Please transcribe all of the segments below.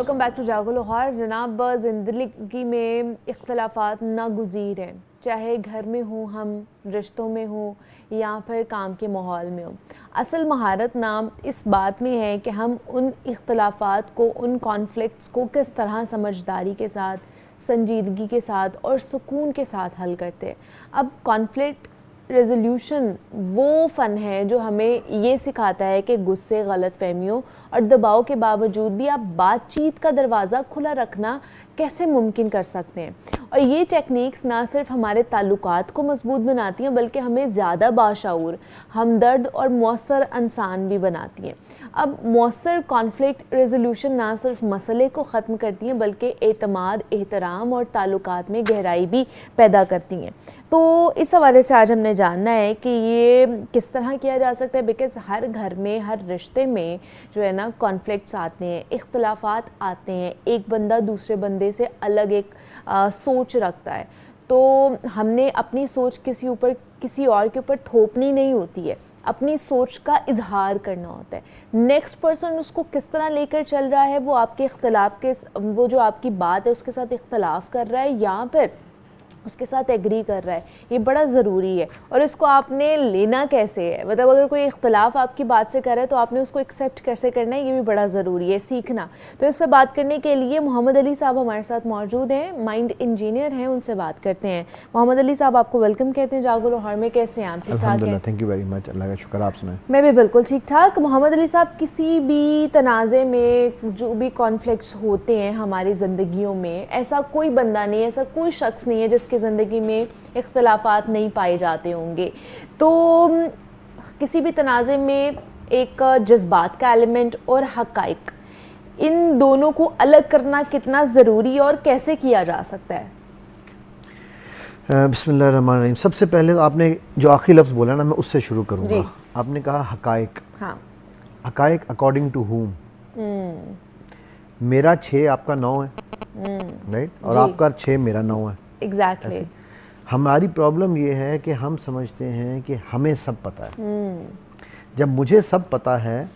Welcome back to जागो लाहौर। जनाब, ज़िंदगी में इख्तलाफात नागुज़ीर हैं, चाहे घर में हो, हम रिश्तों में हो या फिर काम के माहौल में हो। असल महारत नाम इस बात में है कि हम उन इख्तलाफात को, उन कॉन्फ्लिक्ट्स को किस तरह समझदारी के साथ, संजीदगी के साथ और सुकून के साथ हल करते हैं। अब कॉन्फ्लिक्ट रेजोल्यूशन वो फ़न है जो हमें ये सिखाता है कि गुस्से, गलत फहमियों और दबाव के बावजूद भी आप बातचीत का दरवाज़ा खुला रखना कैसे मुमकिन कर सकते हैं। और ये टेक्निक्स ना सिर्फ हमारे ताल्लुकात को मजबूत बनाती हैं बल्कि हमें ज़्यादा बाशऊर, हमदर्द और मौसर इंसान भी बनाती हैं। अब मौसर कॉन्फ्लिक्ट रेजोल्यूशन ना सिर्फ मसले को ख़त्म करती हैं बल्कि एतमाद, एहतराम और ताल्लुकात में गहराई भी पैदा करती हैं। तो इस हवाले से आज हमने जानना है कि ये किस तरह किया जा सकता है, बिकॉज़ हर घर में, हर रिश्ते में जो है ना कॉन्फ्लिक्ट्स आते हैं, इख्तलाफात आते हैं, एक बंदा दूसरे बंदे से अलग एक सोच रखता है। तो हमने अपनी सोच किसी और के ऊपर थोपनी नहीं होती है, अपनी सोच का इजहार करना होता है। नेक्स्ट पर्सन उसको किस तरह लेकर चल रहा है, वो आपके इख्तलाफ के, वो जो आपकी बात है उसके साथ इख्तलाफ कर रहा है या फिर उसके साथ एग्री कर रहा है, ये बड़ा ज़रूरी है। और इसको आपने लेना कैसे है, मतलब अगर कोई इख्तलाफ आपकी बात से कर रहा है तो आपने उसको एक्सेप्ट कैसे करना है, ये भी बड़ा ज़रूरी है सीखना। तो इस पर बात करने के लिए मोहम्मद अली साहब हमारे साथ मौजूद हैं, माइंड इंजीनियर हैं, उनसे बात करते हैं। मोहम्मद अली साहब, आपको वेलकम कहते हैं जागो लाहौर में। कैसे हैं आप? ठीक ठाक हैं? थैंक यू वेरी मच, अल्लाह का शुक्र। आप सुनाएं? मैं भी बिल्कुल ठीक ठाक। मोहम्मद अली साहब, किसी भी तनाज़े में जो भी कॉन्फ्लिक्ट्स होते हैं हमारी ज़िंदगियों में, ऐसा कोई बंदा नहीं, ऐसा कोई शख्स नहीं है जिसकी ज़िंदगी में इख्तलाफात नहीं पाए जाते होंगे। तो किसी भी तनाज़े में एक जज्बात का एलिमेंट और हक़ाइक़, इन दोनों को अलग करना कितना ज़रूरी और कैसे किया जा सकता है? बिस्मिल्लाहिर्रहमानिर्रहीम। सबसे पहले आपने जो आखिरी लफ्ज़ बोला ना, मैं उससे शुरू करूँगा। आपने कहा हक़ाइक़। हाँ। हक़ाइक़ अकॉर्डिंग टू हुम? मेरा 6 आपका 9 है, राइट? और आपका 6 मेरा 9 है। एग्जैक्टली। हमारी प्रॉब्लम ये है कि हम समझते हैं कि हमें सब पता है। जब मुझे सब पता है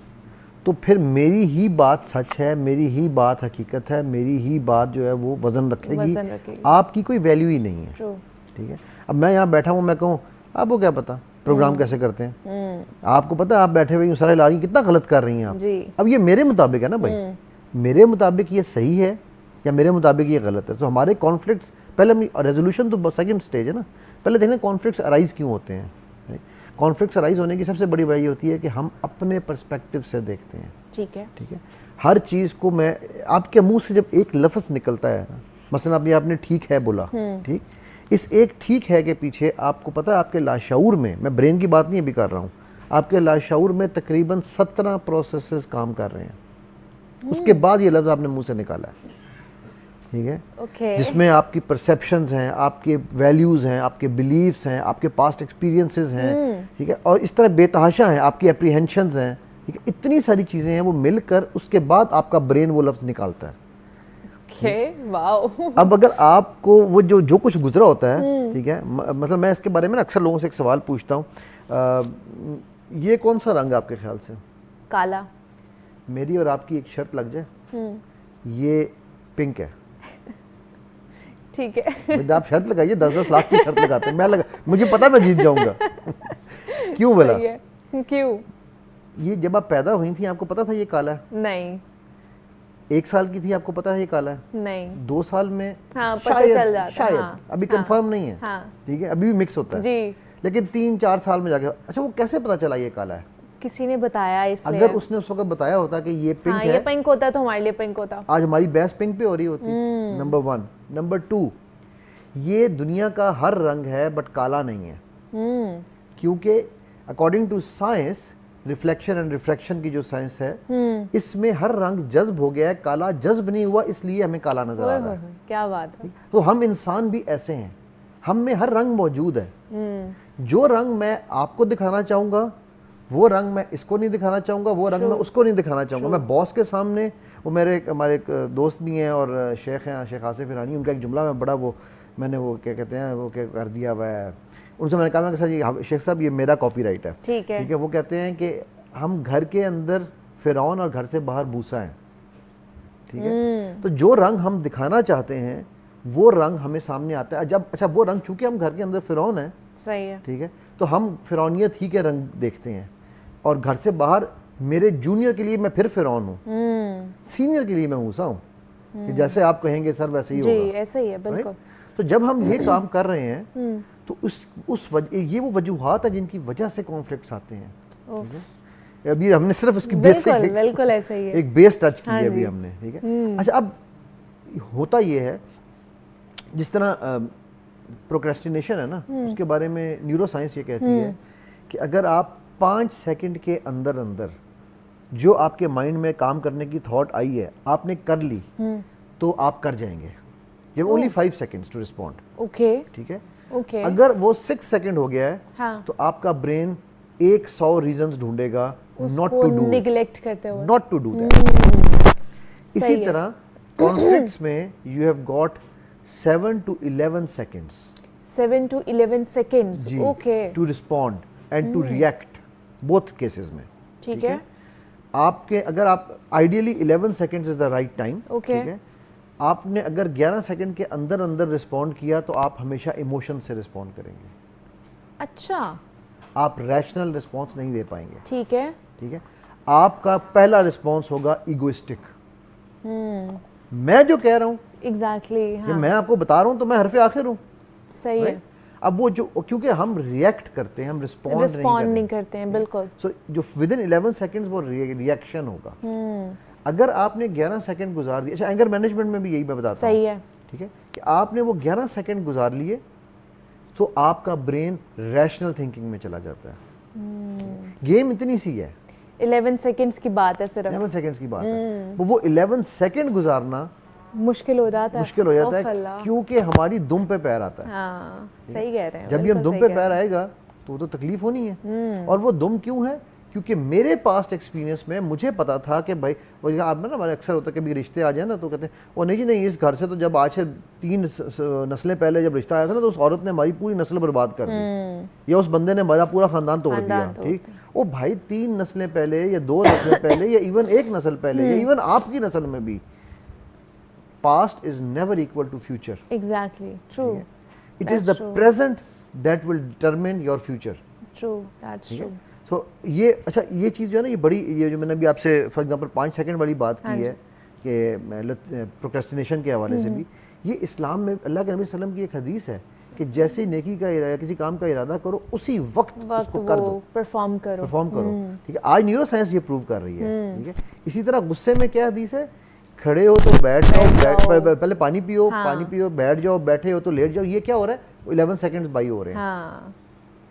तो फिर मेरी ही बात सच है, मेरी ही बात हकीकत है, मेरी ही बात जो है वो वज़न रखेगी। आपकी कोई वैल्यू ही नहीं है। ठीक है? अब मैं यहाँ बैठा हूँ, मैं कहूँ आपको क्या पता प्रोग्राम कैसे करते हैं, आपको पता है आप बैठे हुए सारे ला रही, कितना गलत कर रही हैं आप। अब ये मेरे मुताबिक है ना भाई, मेरे मुताबिक ये सही है या मेरे मुताबिक ये गलत है। तो हमारे कॉन्फ्लिक्ट्स, पहले हम रेजोल्यूशन तो सेकंड स्टेज है ना, पहले देखना कॉन्फ्लिक्ट्स अराइज क्यों होते हैं। कॉन्फ्लिक्ट्स अराइज होने की सबसे बड़ी वजह होती है कि हम अपने पर्सपेक्टिव से देखते हैं। ठीक है। हर चीज़ को, मैं आपके मुंह से जब एक लफ्ज़ निकलता है ना, मसलन आपने ठीक है बोला, ठीक, इस एक ठीक है के पीछे आपको पता है आपके लाशऊर में, मैं ब्रेन की बात नहीं अभी कर रहा हूँ, आपके लाशऊर में तकरीबन 17 प्रोसेसेस काम कर रहे हैं। उसके बाद ये लफ्ज़ आपने मुंह से निकाला है। ठीक है? जिसमें आपकी परसेप्शंस हैं, आपके वैल्यूज़ हैं, आपके बिलीव्स हैं, आपके पास्ट एक्सपीरियंसेस हैं, ठीक है, और इस तरह बेतहाशा हैं, आपकी एप्रीहेंशंस हैं, ठीक है, इतनी सारी चीज़ें हैं, वो मिलकर उसके बाद आपका ब्रेन वो लफ्ज़ निकालता है। वाओ। अब अगर आपको वो जो कुछ गुजरा होता है, ठीक है, मतलब मैं इसके बारे में अक्सर लोगों से एक सवाल पूछता हूँ, ये कौन सा रंग आपके ख्याल से? काला। मेरी और आपकी एक शर्त लग जाए, ये पिंक है। ठीक है। आप शर्त लगाइए, 10-10 लाख की शर्त लगाते हैं, मुझे पता मैं जीत जाऊंगा। क्यों बोला? क्यों? ये जब आप पैदा हुई थी आपको पता था ये काला है? नहीं। 1 साल की थी आपको पता है ये काला है? नहीं। 2 साल में हाँ, पता चल जाता, शायद अभी कंफर्म नहीं है। ठीक है, अभी भी मिक्स होता है जी। लेकिन 3-4 साल में जाके, अच्छा वो कैसे पता चला ये काला है? किसी ने बताया, इसलिए। अगर उसने उस वक्त बताया होता कि ये पिंक है, ये पिंक होता तो हमारे लिए पिंक होता, आज हमारी बहस पिंक पे हो रही होती। नंबर 1। नंबर 2, ये दुनिया का हर रंग है बट काला नहीं है, क्योंकि according to science, reflection and refraction की जो साइंस है, इसमें हर रंग जज्ब हो गया है, काला जज्ब नहीं हुआ, इसलिए हमें काला नजर आ रहा है। क्या बात है। तो हम इंसान भी ऐसे हैं, हम में हर रंग मौजूद है। जो रंग मैं आपको दिखाना चाहूंगा वो रंग मैं इसको नहीं दिखाना चाहूंगा, वो रंग मैं उसको नहीं दिखाना चाहूंगा। मैं बॉस के सामने, वो हमारे एक दोस्त भी हैं और शेख हैं, शेख आसिफ ईरानी, उनका एक जुमला में बड़ा मैंने वो क्या कहते हैं, वो क्या कर दिया हुआ है, उनसे मैंने कहा कि सर ये शेख साहब ये मेरा कॉपीराइट है। ठीक है। वो कहते हैं कि हम घर के अंदर फिरौन और घर से बाहर मूसा हैं। ठीक है। तो जो रंग हम दिखाना चाहते हैं वो रंग हमें सामने आता है। जब अच्छा वो रंग, चूंकि हम घर के अंदर फिरौन है, सही है, ठीक है, तो हम फिरौनियत ही के रंग देखते हैं, और घर से बाहर मेरे जूनियर के लिए मैं फिर फिरौन हूँ, सीनियर के लिए मैं मूसा हूँ, कि जैसे आप कहेंगे सर वैसे ही जी होगा, ऐसे ही है बिल्कुल। तो जब हम ये काम कर रहे हैं तो ये वो वजूहात है जिनकी वजह से कॉन्फ्लिक्ट्स आते हैं, ठीक है। अभी हमने सिर्फ उसकी बेसिक बिल्कुल ऐसे ही है, एक बेस टच की हाँ है अभी जी। हमने, ठीक है। अच्छा, अब होता ये है, जिस तरह प्रोक्रेस्टिनेशन है ना, उसके बारे में न्यूरो साइंस ये कहती है कि अगर आप 5 सेकंड के अंदर अंदर जो आपके माइंड में काम करने की थॉट आई है आपने कर ली, तो आप कर जाएंगे। You only 5 seconds to respond, okay ठीक है। ओके, अगर वो 6 सेकंड हो गया है, हाँ, तो आपका ब्रेन 100 रीजंस ढूंढेगा नॉट उसको टू डू, निगलेक्ट करते हुए, नॉट टू डू दैट। इसी सही है। तरह कॉन्फ्लिक्ट्स में you have got 7 to 11 seconds 7 to 11 seconds, जी okay, to respond and to react, both cases में, ठीक है, आपके अगर आप ideally 11 seconds is the right time, Okay. ठीक है। आपने अगर 11 सेकंड के अंदर अंदर रिस्पॉन्ड किया तो आप हमेशा इमोशन से रिस्पॉन्ड करेंगे, अच्छा, आप रैशनल रिस्पॉन्स नहीं दे पाएंगे, ठीक है, ठीक है। आपका पहला रिस्पॉन्स होगा इगोइस्टिक, मैं जो कह रहा हूँ, एग्जैक्टली, हाँ, मैं आपको बता रहा हूँ तो मैं हरफ आखिर हूँ, सही है, अब वो जो, क्योंकि हम रिएक्ट करते हैं, हम रिस्पॉन्ड नहीं करते हैं, बिल्कुल, सो जो विद इन 11 सेकंड्स वो रिएक्शन होगा। अगर आपने 11 सेकंड गुजार दिए, अच्छा एंगर मैनेजमेंट में भी यही मैं बताता हूँ, सही है, ठीक है, कि आपने वो 11 सेकंड गुजार लिए तो आपका ब्रेन रैशनल थिंकिंग में चला जाता है। गेम इतनी सी है, 11 सेकंड्स की बात है सिर्फ, 11 सेकंड्स की बात है, वो 11 सेकंड गुजारना मुश्किल हो जाता है, मुश्किल हो जाता ओफ है, अल्लाह। क्योंकि हमारी दुम पे पैर आता है। हाँ, सही कह रहे हैं, जब भी हम बिल्कुल दुम सही पे कह पैर रहे हैं। आएगा तो वो तो तकलीफ होनी है। और वो दुम क्यों है? क्योंकि मेरे पास्ट एक्सपीरियंस में मुझे पता था कि भाई वो आप में ना हमारे अक्सर होता है कभी रिश्ते आ जाए ना तो कहते हैं वो नहीं जी नहीं, इस घर से तो जब आज से 3 नस्लें पहले जब रिश्ता आया था ना तो उस औरत ने हमारी पूरी नस्ल बर्बाद कर दी, या उस बंदे ने हमारा पूरा खानदान तोड़ दिया, ठीक। ओ भाई 3 नस्लें पहले या 2 नस्लें पहले या इवन 1 नस्ल पहले या इवन आपकी नस्ल में भी, past is never equal to future. Exactly, true. It is the present that will determine your future. True, that's true. So ये अच्छा ये चीज़ जो है ना, ये बड़ी, ये जो मैंने अभी आपसे फॉर एग्जांपल 5 सेकंड वाली बात की है कि प्रोक्रेस्टिनेशन के हवाले से भी, ये इस्लाम में अल्लाह के नबी सल्लल्लाहु अलैहि वसल्लम की एक हदीस है कि जैसे नेकी का इरादा, किसी काम का इरादा करो उसी वक्त उसको कर दो, परफॉर्म करो, ठीक है। आज न्यूरो साइंस ये प्रूव कर रही है, ठीक है। इसी तरह गुस्से में क्या हदीस है, खड़े हो तो बैठ जाओ, पहले पानी पियो, पानी पियो, बैठ जाओ, बैठे हो तो लेट जाओ, ये क्या हो रहा है, 11 सेकंड्स बाई हो रहे हैं। हाँ,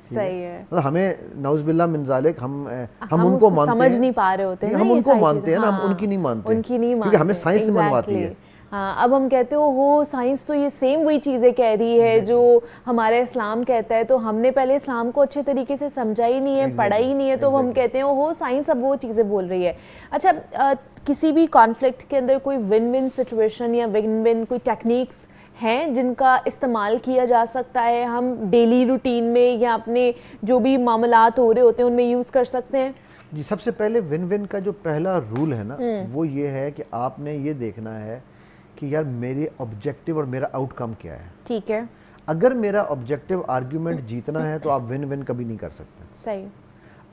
सही है, मतलब हमें नाउज़ुबिल्लाह मिन ज़ालिक हम उनको मानते हैं, समझ नहीं पा रहे होते हैं, हम उनको मानते हैं ना, हम उनकी नहीं मानते, क्योंकि हमें साइंस से मनवाती है। हाँ, अब हम कहते हो साइंस तो ये सेम वही चीज़ें कह रही है जो हमारा इस्लाम कहता है, तो हमने पहले इस्लाम को अच्छे तरीके से समझा ही नहीं है, पढ़ा ही नहीं है, तो हम कहते हैं साइंस अब वो चीज़ें बोल रही है। अच्छा, किसी भी कॉन्फ्लिक्ट के अंदर कोई विन विन सिचुएशन या विन विन कोई टेक्निक्स हैं जिनका इस्तेमाल किया जा सकता है, हम डेली रूटीन में या अपने जो भी मामलात हो रहे होते हैं उनमें यूज़ कर सकते हैं? जी, सबसे पहले विन विन का जो पहला रूल है ना, वो ये है कि आपने ये देखना है कि यार मेरे ऑब्जेक्टिव और मेरा आउटकम क्या है, ठीक है। अगर मेरा ऑब्जेक्टिव आर्ग्यूमेंट जीतना है तो आप विन विन कभी नहीं कर सकते। सही।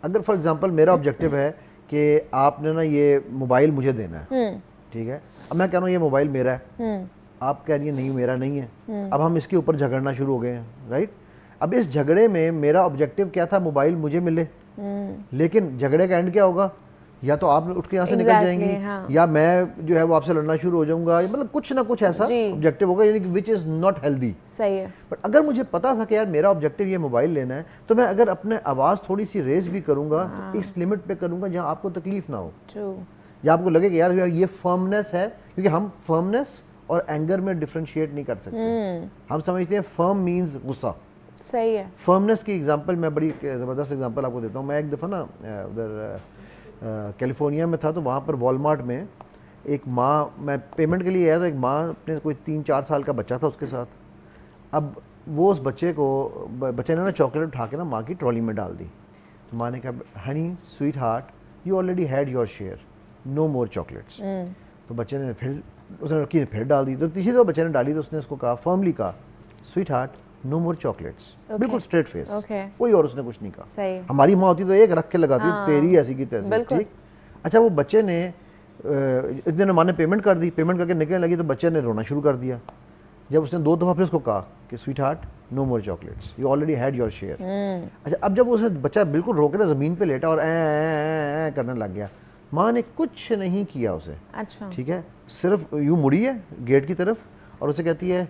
अगर फॉर एग्जांपल मेरा ऑब्जेक्टिव है कि आपने ना ये मोबाइल मुझे देना है, ठीक है, अब मैं कह रहा हूँ ये मोबाइल मेरा है, आप कह रही है नहीं मेरा नहीं है, अब हम इसके ऊपर झगड़ना शुरू हो गए हैं, राइट। अब इस झगड़े में मेरा ऑब्जेक्टिव क्या था, मोबाइल मुझे मिले, लेकिन झगड़े का एंड क्या होगा, या तो आप उठ के यहाँ से निकल जाएंगी, हाँ। या मैं जो है वो आपसे लड़ना शुरू हो जाऊंगा, मतलब कुछ ना कुछ ऐसा ऑब्जेक्टिव होगा, यानी कि विच इज नॉट हेल्दी। सही है। बट अगर मुझे पता था कि यार मेरा ऑब्जेक्टिव ये मोबाइल लेना है, तो मैं अगर अपने आवाज़ थोड़ी सी रेस भी करूंगा तो इस लिमिट पे करूंगा जहाँ आपको तकलीफ ना हो, या आपको लगे कि यार ये फर्मनेस है, क्योंकि हम फर्मनेस और एंगर में डिफरेंशिएट नहीं कर सकते। हम समझते हैं फर्म मीन्स गुस्सा, सही है। फर्मनेस की एग्जांपल मैं बड़ी ज़बरदस्त एग्जांपल आपको देता हूँ। मैं एक दफ़ा ना उधर कैलिफोर्निया में था, तो वहाँ पर वॉलमार्ट में एक माँ, मैं पेमेंट के लिए आया तो एक माँ अपने कोई 3-4 साल का बच्चा था उसके साथ। अब वो उस बच्चे ने ना चॉकलेट उठा के ना माँ की ट्रॉली में डाल दी, तो माँ ने कहा honey sweetheart you already had your share, no more chocolates. तो बच्चे ने फिर, उसने लड़की ने फिर डाल दी, तो तीसरी दफा बच्चे ने डाली तो उसने उसको कहा, फर्मली कहा, sweet heart no more chocolates, बिल्कुल स्ट्रेट फेस, कोई और उसने कुछ नहीं कहा। सही। हमारी माँ होती तो एक रख के लगाती, तेरी ऐसी की तैसी, ठीक। अच्छा, वो बच्चे ने इतने माँ ने पेमेंट कर दी, पेमेंट करके निकलने लगी तो बच्चे ने रोना शुरू कर दिया। जब उसने 2 दफ़ा फिर उसको कहा कि sweetheart no more chocolates, you already had your share. अच्छा, अब जब उसे बच्चा बिल्कुल रो के ना ज़मीन पे लेटा और ऐ करने लग गया, माँ ने कुछ नहीं किया उसे। अच्छा, ठीक है, सिर्फ यूँ मुड़ी है गेट की तरफ और उसे कहती है,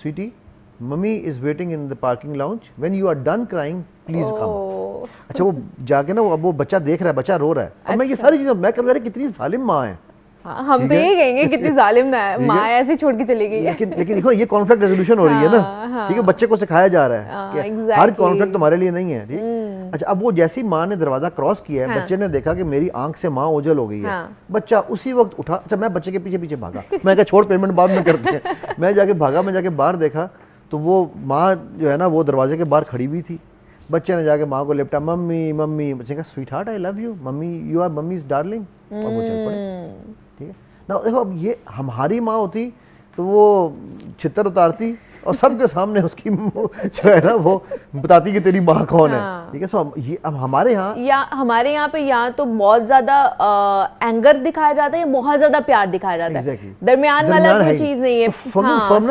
sweetie mummy is waiting in the parking lounge, when you are done crying please come. अच्छा, वो जाके ना, वो बच्चा देख रहा है, बच्चा रो रहा है। अब मैं ये सारी चीज़ें मैं कर रहा, कितनी जालिम माँ है। हाँ, हम तो ये कहेंगे कितनी जालिम ना है, माँ ऐसे छोड़ के चली गई है। लेकिन देखो, ये कॉन्फ्लिक्ट रेजोल्यूशन हो रही है ना, ठीक है, बच्चे को सिखाया जा रहा है कि हर कॉन्फ्लिक्ट तुम्हारे लिए नहीं है, ठीक। अच्छा, अब वो जैसी माँ ने दरवाजा क्रॉस किया है, बच्चे ने देखा कि मेरी आंख से माँ ओझल हो गई है, बच्चा उसी वक्त उठा। अच्छा, मैं बच्चे के पीछे पीछे भागा, मैं कहा छोड़, पेमेंट बाद में करते हैं। मैं जाके भागा, मैं जाके बाहर देखा तो वो माँ जो है ना, वो दरवाजे के बाहर खड़ी हुई थी। बच्चे ने जाके माँ को लिपटा, मम्मी मम्मी। बच्चे का, sweetheart I love you mummy, you are mummy's darling, और वो चल पड़े। ठीक है ना, देखो अब ये हमारी माँ होती तो वो छितर उतारती और सबके सामने उसकी जो है ना वो बताती कि तेरी माँ कौन है। ठीक है, सो ये अब हमारे यहाँ पे या तो बहुत ज्यादा एंगर दिखाया जाता है या बहुत ज्यादा प्यार दिखाया जाता है। दरमियान वाला कोई चीज नहीं है।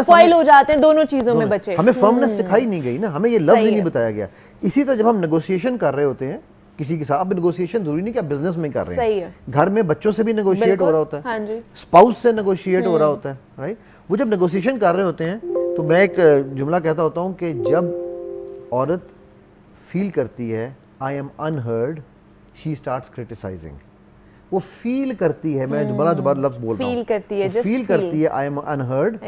स्पॉइल हो जाते हैं दोनों चीजों में बच्चे। हमें फर्मनेस सिखाई नहीं गई ना, हमें ये लफ्ज ही नहीं बताया गया। इसी तरह जब हम नेगोशिएशन कर रहे होते हैं किसी के साथ, अब नेगोशिएशन जरूरी नहीं कि आप बिजनेस में कर रहे हैं, सही है, घर में बच्चों से भी नेगोशिएट हो रहा होता है, हाँ जी, स्पाउस से नेगोशिएट हो रहा होता है, राइट। वो जब नेगोशिएशन कर रहे होते हैं तो मैं एक जुमला कहता होता हूँ कि जब औरत फील करती है I am unheard, she starts criticising. वो फील करती है, मैं दोबारा लफ्ज बोल रहा हूँ, फील करती है, फील करती है आई एम अनहर्ड,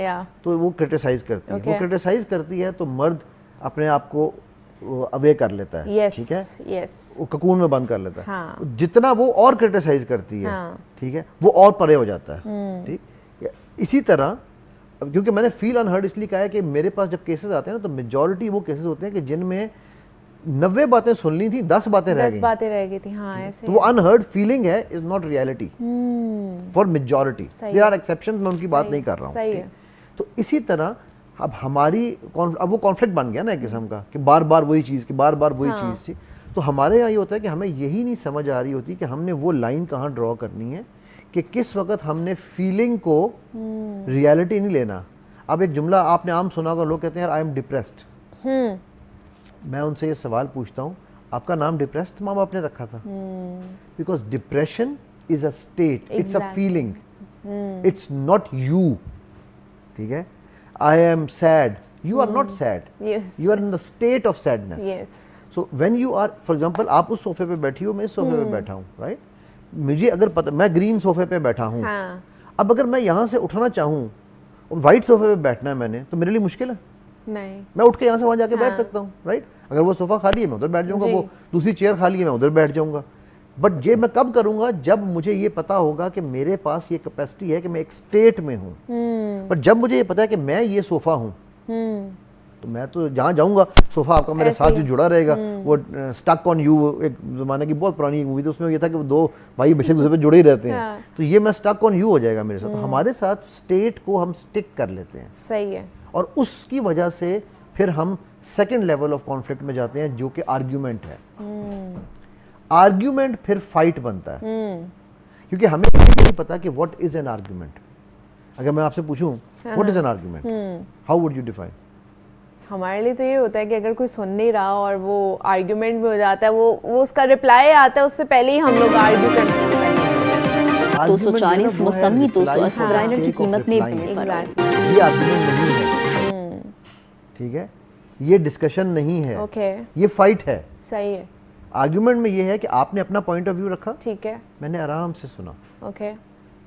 तो वो क्रिटिसाइज करती है। वो क्रिटिसाइज करती है तो मर्द अपने आप को अवे कर लेता है, ठीक है, वो ककून में बंद कर लेता है। हाँ। जितना वो और क्रिटिसाइज करती है, ठीक है, वो और परे हो जाता है, ठीक। इसी तरह, क्योंकि मैंने फील अनहर्ड इसलिए कहा है कि मेरे पास जब केसेस आते हैं ना, तो मेजॉरिटी वो केसेस होते हैं कि जिनमें 90 बातें सुन ली थी, 10 बातें रह गई थी। हाँ, ऐसे तो वो अनहर्ड फीलिंग है, is not reality for majority. There are exceptions, मैं उनकी बात नहीं कर रहा हूँ। तो इसी तरह अब हमारी अब वो कॉन्फ्लिक्ट बन गया ना एक किस्म का, कि बार बार वही चीज़, कि बार बार वही चीज़ थी। तो हमारे यहाँ ये होता है कि हमें यही नहीं समझ आ रही होती कि हमने वो लाइन कहाँ ड्रॉ करनी है, कि किस वक्त हमने फीलिंग को रियलिटी नहीं लेना। अब एक जुमला आपने आम सुना होगा, लोग कहते हैं यार आई एम डिप्रेस्ड। मैं उनसे ये सवाल पूछता हूँ, आपका नाम डिप्रेस्ड माँ बाप ने रखा था? Because depression is a state, it's a feeling, it's not you, ठीक है। I am sad. You are not sad. Yes. You are in the state of sadness. Yes. So when you are, for example, आप उस सोफे पे बैठी हो, मैं इस सोफे पे बैठा हूँ, right? मुझे अगर पता, मैं ग्रीन सोफे पे बैठा हूँ, हाँ. अब अगर मैं यहाँ से उठना चाहूँ और व्हाइट सोफे पे बैठना है मैंने, तो मेरे लिए मुश्किल है? नहीं, मैं उठ के यहाँ से वहाँ जाके बैठ सकता हूँ, राइट। अगर वो सोफा खाली है मैं उधर बैठ जाऊँगा, वो दूसरी चेयर खाली है मैं उधर बैठ जाऊँगा। बट ये मैं कब करूंगा? जब मुझे ये पता होगा कि मेरे पास ये कैपेसिटी है कि मैं एक स्टेट में हूँ। पर जब मुझे ये पता है कि मैं ये सोफा हूँ, तो मैं तो जहाँ जाऊँगा सोफा आपका मेरे साथ जो जुड़ा रहेगा। वो स्टक ऑन यू, एक ज़माने की बहुत पुरानी मूवी थी, उसमें ये था कि वो दो भाई बेशक दूसरे पे जुड़े ही रहते हैं। तो ये मैं स्टक ऑन यू हो जाएगा मेरे साथ। तो हमारे साथ स्टेट को हम स्टिक कर लेते हैं, सही है, और उसकी वजह से फिर हम सेकेंड लेवल ऑफ कॉन्फ्लिक्ट में जाते हैं, जो कि आर्ग्यूमेंट है। आर्ग्यूमेंट फिर फाइट बनता है, क्योंकि हमें ये नहीं पता कि व्हाट इज एन आर्ग्यूमेंट। अगर मैं आपसे पूछूं what is an argument, how would you define? हमारे लिए तो ये होता है कि अगर कोई सुन नहीं रहा और वो आर्ग्यूमेंट में हो जाता है, वो उसका रिप्लाई आता है, उससे पहले ही हम लोग आर्ग्यू करते हैं। 240 मौसमी 280 ब्राइनर की कीमत में फर्क, ये आर्ग्यूमेंट नहीं है, ठीक है, ये डिस्कशन नहीं है, ये फाइट है। सही है। आर्ग्यूमेंट में ये है कि आपने अपना पॉइंट ऑफ व्यू रखा, ठीक है, मैंने आराम से सुना, ओके,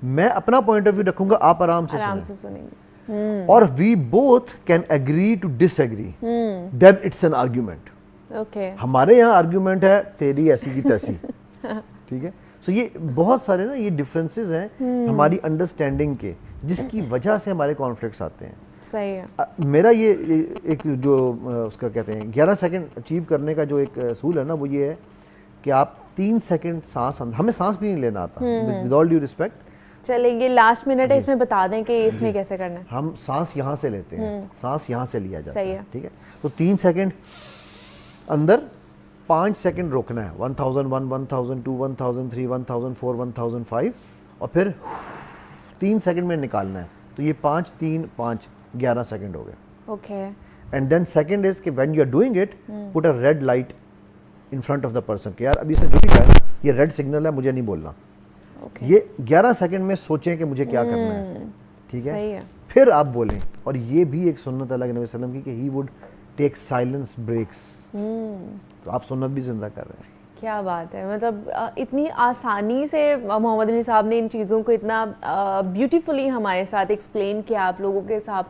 मैं अपना पॉइंट ऑफ व्यू रखूंगा, आप आराम से सुनेंगे, और we both can agree to disagree, then it's an argument. Okay, हमारे यहाँ आर्ग्यूमेंट है तेरी ऐसी की तैसी, ठीक है। सो ये बहुत सारे ना ये डिफरेंसेस हैं हमारी अंडरस्टैंडिंग के, जिसकी वजह से हमारे कॉन्फ्लिक्ट्स आते हैं। सही है। मेरा ये एक जो उसका कहते हैं 11 सेकंड अचीव करने का जो एक असूल है ना, वो ये है कि आप 3 सेकंड सांस, हमें सांस भी नहीं लेना आता, विद ऑल ड्यू रिस्पेक्ट, चलेंगे, लास्ट मिनट है, इसमें बता दें कि इसमें कैसे करना है। हम सांस यहाँ से लेते हैं, सांस यहाँ से लिया जाता सही है, है। ठीक है। तो 3 सेकंड अंदर, 5 सेकंड रोकना है, 1001, 1002, 1003, 1004, 1005, और फिर 3 सेकंड में निकालना है। तो ये 5, 3, 5, 11 सेकंड हो गए। Okay, and then second is कि when you are doing it, put a red light in front of the person कि यार अभी इसने जो भी कहा है ये रेड सिग्नल है, मुझे नहीं बोलना। ओके, ये 11 सेकंड में सोचें कि मुझे क्या करना है, ठीक है। सही है। फिर आप बोलें। और ये भी एक सुन्नत अल्लाह के नबी सल्लल्लाहु अलैहि वसल्लम की कि he would take silence breaks. तो आप सुन्नत भी जिंदा कर रहे हैं। क्या बात है, मतलब इतनी आसानी से मोहम्मद अली साहब ने इन चीज़ों को इतना ब्यूटीफुली हमारे साथ एक्सप्लेन किया, आप लोगों के साथ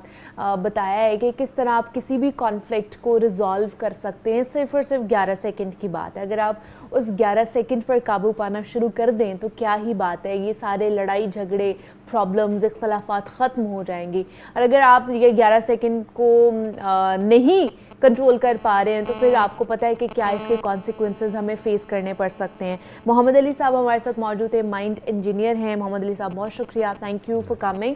बताया है कि किस तरह आप किसी भी कॉन्फ्लिक्ट को रिजॉल्व कर सकते हैं। सिर्फ और सिर्फ 11 सेकंड की बात है। अगर आप उस 11 सेकंड पर काबू पाना शुरू कर दें तो क्या ही बात है, ये सारे लड़ाई झगड़े, प्रॉब्लम्स, इख्तलाफात ख़त्म हो जाएंगी। और अगर आप ये 11 सेकंड को नहीं कंट्रोल कर पा रहे हैं तो फिर आपको पता है कि क्या इसके कॉन्सिक्वेंसेस हमें फेस करने पड़ सकते हैं। मोहम्मद अली साहब हमारे साथ मौजूद है, माइंड इंजीनियर हैं। मोहम्मद अली साहब बहुत शुक्रिया, थैंक यू फॉर कमिंग।